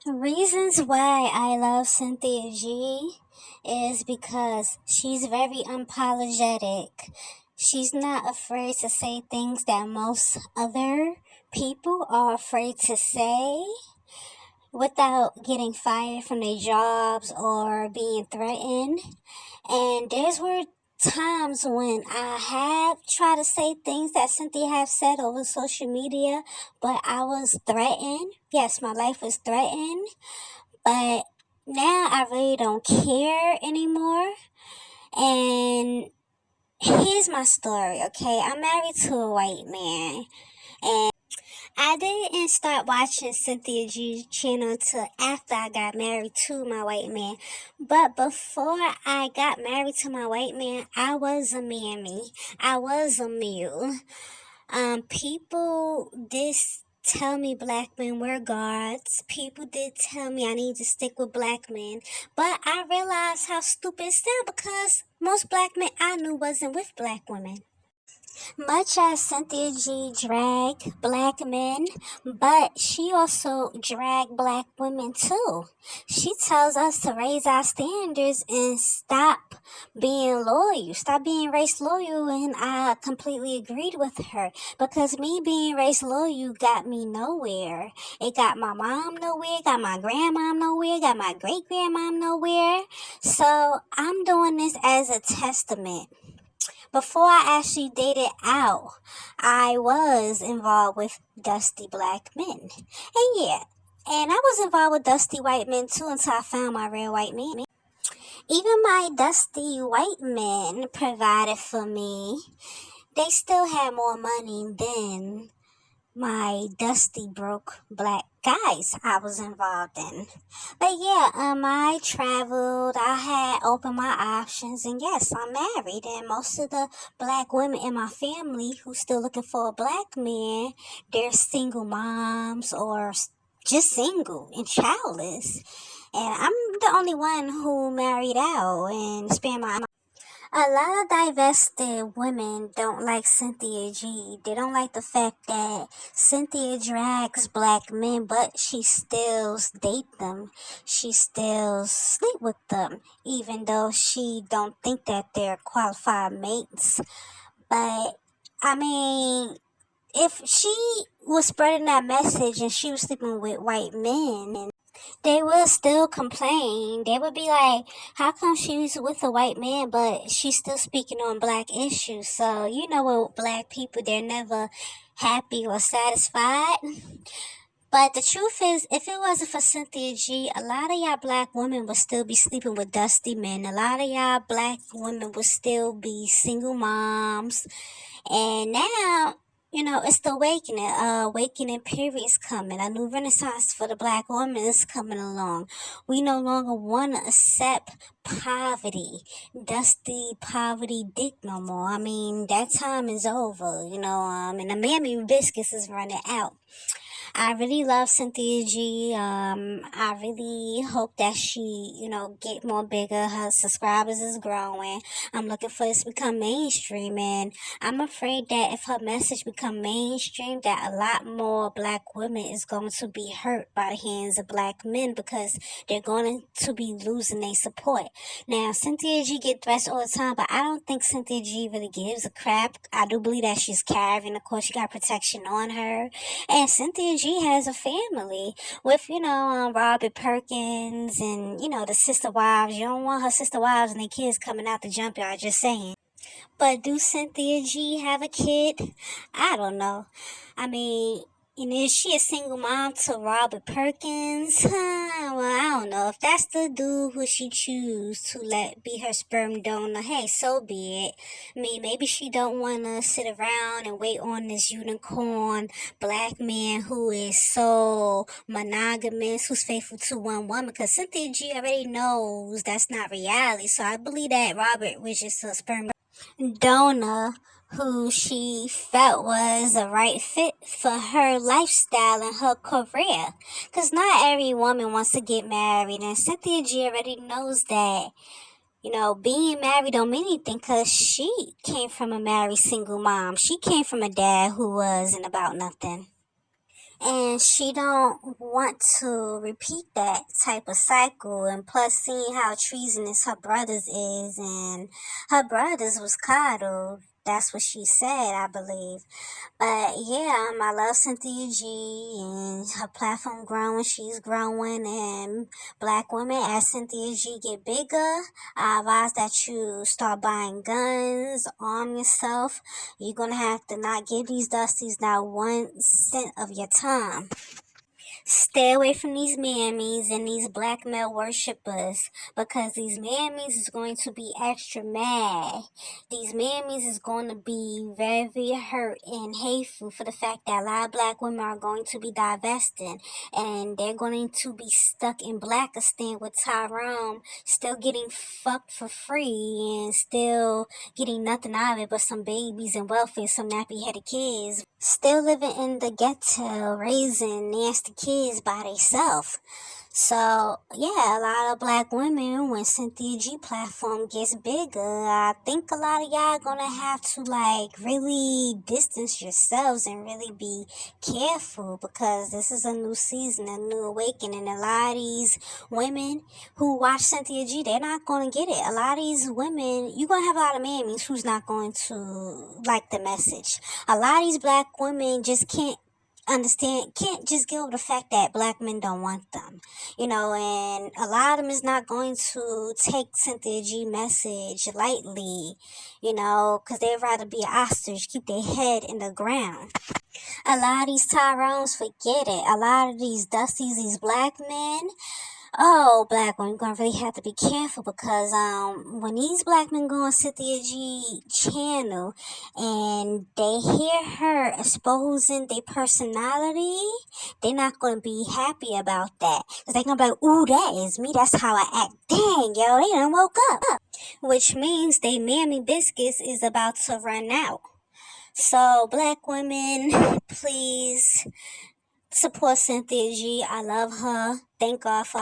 Reasons why I love Cynthia G is because she's very unapologetic. She's not afraid to say things that most other people are afraid to say without getting fired from their jobs or being threatened. And there's were times when I have tried to say things that Cynthia have said over social media, but I was threatened. Yes, my life was threatened, but now I really don't care anymore. And here's my story, okay? I'm married to a white man, and I didn't start watching Cynthia G's channel until after I got married to my white man. But before I got married to my white man, I was a mammy. I was a mule. People did tell me black men were gods. People did tell me I need to stick with black men. But I realized how stupid it sounded because most black men I knew wasn't with black women. Much as Cynthia G dragged black men, but she also dragged black women too. She tells us to raise our standards and stop being loyal, stop being race loyal, and I completely agreed with her because me being race loyal got me nowhere. It got my mom nowhere, got my grandmom nowhere, got my great grandmom nowhere. So I'm doing this as a testament. Before I actually dated out, I was involved with dusty black men. And yeah, and I was involved with dusty white men too until I found my real white man. Even my dusty white men provided for me. They still had more money than my dusty broke black guys I was involved in. But yeah, I traveled, I had opened my options, and yes, I'm married. And most of the black women in my family who still looking for a black man, they're single moms or just single and childless. And I'm the only one who married out and spent my a lot of divested women don't like Cynthia G. They don't like the fact that Cynthia drags black men, but she still date them. She still sleep with them, even though she don't think that they're qualified mates. But I mean, if she was spreading that message and she was sleeping with white men, they will still complain. They would be like, how come she's with a white man, but she's still speaking on black issues? So, you know what, black people, they're never happy or satisfied. But the truth is, if it wasn't for Cynthia G, a lot of y'all black women would still be sleeping with dusty men. A lot of y'all black women would still be single moms. And now, it's the awakening. Awakening period is coming. A new renaissance for the black woman is coming along. We no longer want to accept poverty, dusty poverty dick no more. I mean, that time is over, and the mammy biscuits is running out. I really love Cynthia G. I really hope that she, get more bigger. Her subscribers is growing. I'm looking for this to become mainstream, and I'm afraid that if her message become mainstream, that a lot more black women is going to be hurt by the hands of black men because they're going to be losing their support. Now, Cynthia G get threats all the time, but I don't think Cynthia G really gives a crap. I do believe that she's carrying. Of course, she got protection on her. And Cynthia G has a family with, Robert Perkins and, the sister wives. You don't want her sister wives and their kids coming out the junkyard, just saying. But do Cynthia G have a kid? I don't know. I mean, is she a single mom to Robert Perkins? Well, I don't know. If that's the dude who she choose to let be her sperm donor, hey, so be it. I mean, maybe she don't want to sit around and wait on this unicorn black man who is so monogamous, who's faithful to one woman. Because Cynthia G already knows that's not reality. So I believe that Robert was just a sperm donor who she felt was a right fit for her lifestyle and her career. Because not every woman wants to get married, and Cynthia G already knows that. Being married don't mean anything because she came from a married single mom. She came from a dad who wasn't about nothing. and she don't want to repeat that type of cycle. And plus, seeing how treasonous her brothers is, and her brothers was coddled. That's what she said, I believe. But yeah, I love Cynthia G and her platform growing. She's growing, and black women, as Cynthia G get bigger, I advise that you start buying guns, arm yourself. You're gonna have to not give these dusties not 1 cent of your time. Stay away from these mammies and these black male worshippers, because these mammies is going to be extra mad. These mammies is going to be very, very hurt and hateful for the fact that a lot of black women are going to be divesting, and they're going to be stuck in Blackistan with Tyrone, still getting fucked for free and still getting nothing out of it but some babies and welfare, some nappy headed kids, still living in the ghetto, raising nasty kids by themselves. So yeah, a lot of black women, when Cynthia G platform gets bigger, I think a lot of y'all gonna have to like really distance yourselves and really be careful, because this is a new season, a new awakening. A lot of these women who watch Cynthia G, they're not gonna get it. A lot of these women, you're gonna have a lot of mammies who's not going to like the message. A lot of these black women just can't just get over the fact that black men don't want them, and a lot of them is not going to take Cynthia G message lightly, because they'd rather be an ostrich, keep their head in the ground. A lot of these Tyrones forget it. A lot of these Dusties, these black men, oh, black women, you're gonna really have to be careful, because when these black men go on Cynthia G channel and they hear her exposing their personality, they're not gonna be happy about that. Cause they gonna be like, ooh, that is me. That's how I act. Dang, yo, they done woke up. Which means they mammy biscuits is about to run out. So, black women, please support Cynthia G. I love her. Thank God for